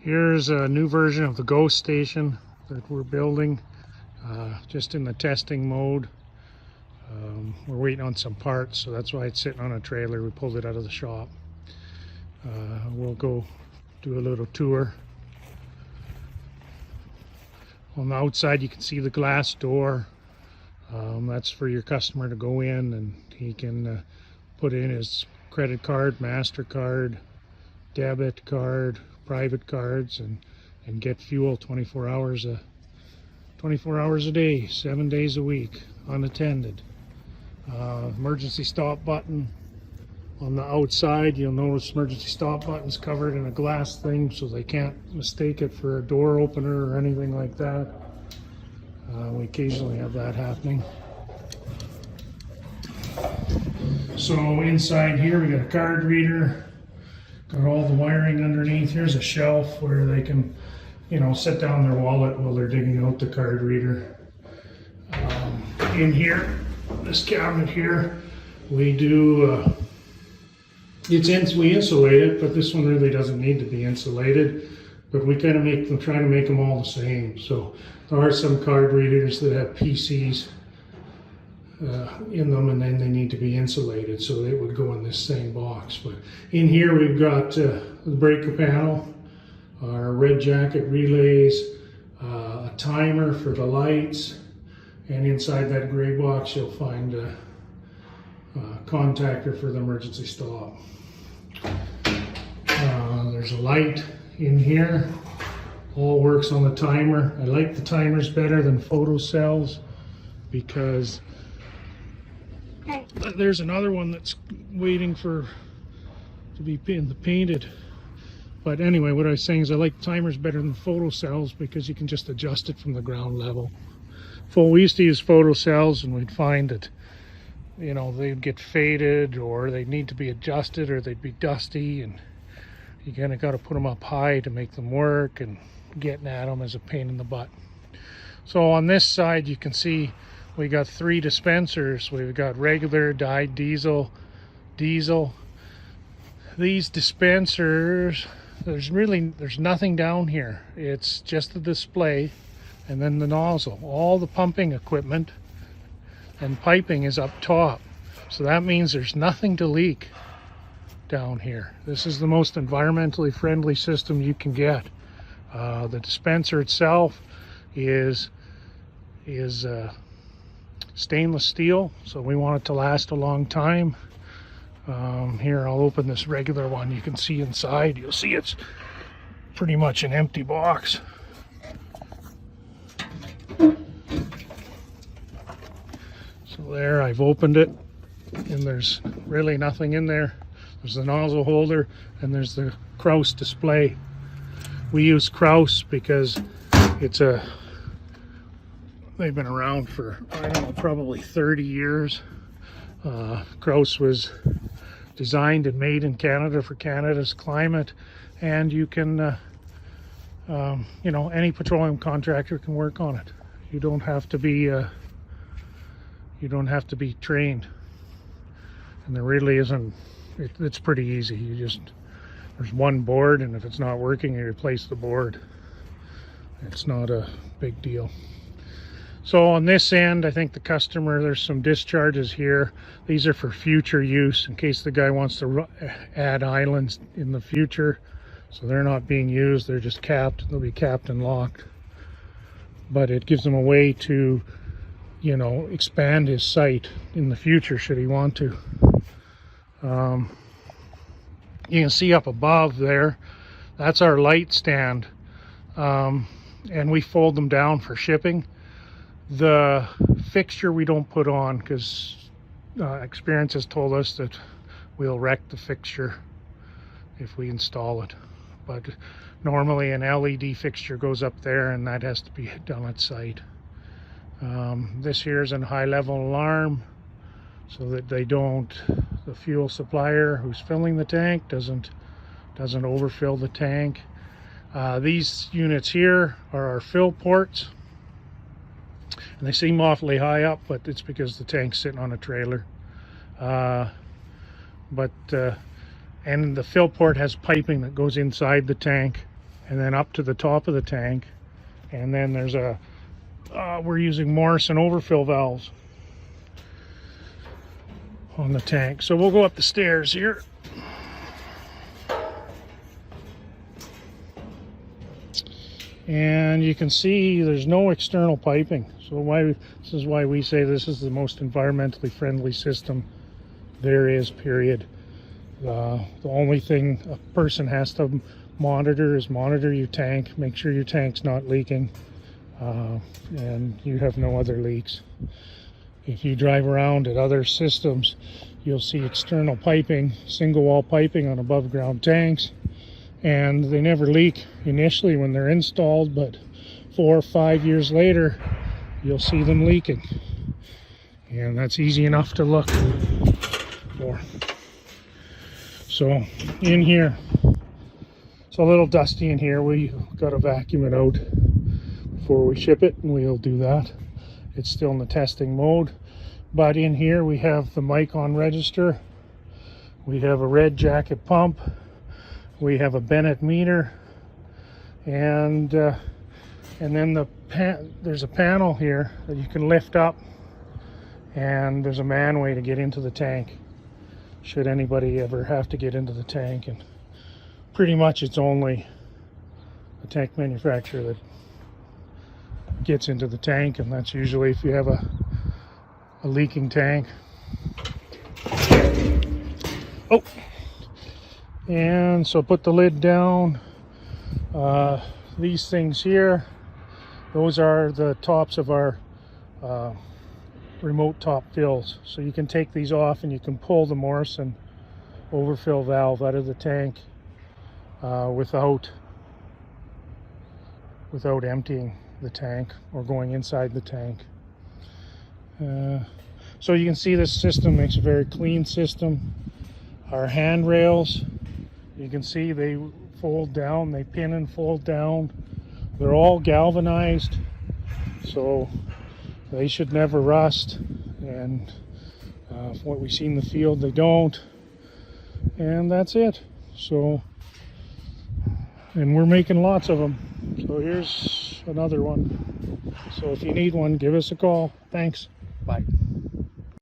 Here's a new version of the Ghost station that we're building, just in the testing mode. We're waiting on some parts, so that's why it's sitting on a trailer. We pulled it out of the shop. We'll go do a little tour. On the outside you can see the glass door. That's for your customer to go in and he can put in his credit card, MasterCard, debit card, private cards, and get fuel 24 hours a day, 7 days a week, unattended. Emergency stop button on the outside. You'll notice emergency stop button's covered in a glass thing so they can't mistake it for a door opener or anything like that. We occasionally have that happening. So inside here we got a card reader, got all the wiring underneath. Here's a shelf where they can, set down their wallet while they're digging out the card reader. In here, this cabinet here, we do, we insulate it, but this one really doesn't need to be insulated. But we kind of try to make them all the same. So there are some card readers that have PCs in them, and then they need to be insulated, so they would go in this same box. But in here we've got the breaker panel, our red jacket relays, a timer for the lights, and inside that gray box you'll find a contactor for the emergency stop. There's a light in here, all works on the timer. I like the timers better than photo cells because there's another one that's waiting to be painted. But anyway, what I was saying is I like timers better than photo cells because you can just adjust it from the ground level. We used to use photo cells and we'd find that they'd get faded, or they'd need to be adjusted, or they'd be dusty, and you kind of got to put them up high to make them work, and getting at them is a pain in the butt. So on this side you can see we got 3 dispensers. We've got regular, dyed, diesel. These dispensers, there's nothing down here. It's just the display and then the nozzle. All the pumping equipment and piping is up top. So that means there's nothing to leak down here. This is the most environmentally friendly system you can get. The dispenser itself is stainless steel, so we want it to last a long time. Here, I'll open this regular one. You can see inside. You'll see it's pretty much an empty box. So there, I've opened it, and there's really nothing in there. There's the nozzle holder, and there's the Kraus display. We use Kraus because they've been around for, I don't know, probably 30 years. Kraus was designed and made in Canada for Canada's climate, and you can, any petroleum contractor can work on it. You don't have to be trained, and there really isn't. It's pretty easy. There's one board, and if it's not working, you replace the board. It's not a big deal. So on this end, I think the customer, there's some discharges here. These are for future use in case the guy wants to add islands in the future. So they're not being used, they're just capped. They'll be capped and locked. But it gives him a way to, expand his site in the future should he want to. You can see up above there, that's our light stand. And we fold them down for shipping. The fixture we don't put on because experience has told us that we'll wreck the fixture if we install it. But normally an LED fixture goes up there, and that has to be done at site. This here is a high-level alarm so that the fuel supplier who's filling the tank doesn't overfill the tank. These units here are our fill ports. And they seem awfully high up, but it's because the tank's sitting on a trailer. And the fill port has piping that goes inside the tank. and then up to the top of the tank. And then there's a, we're using Morrison overfill valves on the tank. So we'll go up the stairs here. And you can see there's no external piping. So this is why we say this is the most environmentally friendly system there is, period. The only thing a person has to monitor is monitor your tank, make sure your tank's not leaking, and you have no other leaks. If you drive around at other systems, you'll see external piping, single wall piping on above ground tanks, and they never leak initially when they're installed, but 4 or 5 years later you'll see them leaking, and that's easy enough to look for. So in here, it's a little dusty in here. We got to vacuum it out before we ship it, and we'll do that. It's still in the testing mode. But in here we have the mic on register, we have a red jacket pump, we have a Bennett meter, and then there's a panel here that you can lift up, and there's a manway to get into the tank should anybody ever have to get into the tank. And pretty much it's only a tank manufacturer that gets into the tank, and that's usually if you have a leaking tank. Oh, and so put the lid down. These things here, those are the tops of our remote top fills. So you can take these off and you can pull the Morrison overfill valve out of the tank without emptying the tank or going inside the tank. So you can see this system makes a very clean system. Our handrails, you can see they fold down, they pin and fold down. They're all galvanized, so they should never rust, and from what we see in the field, they don't. And that's it. So, and we're making lots of them. So here's another one. So if you need one, give us a call. Thanks. Bye.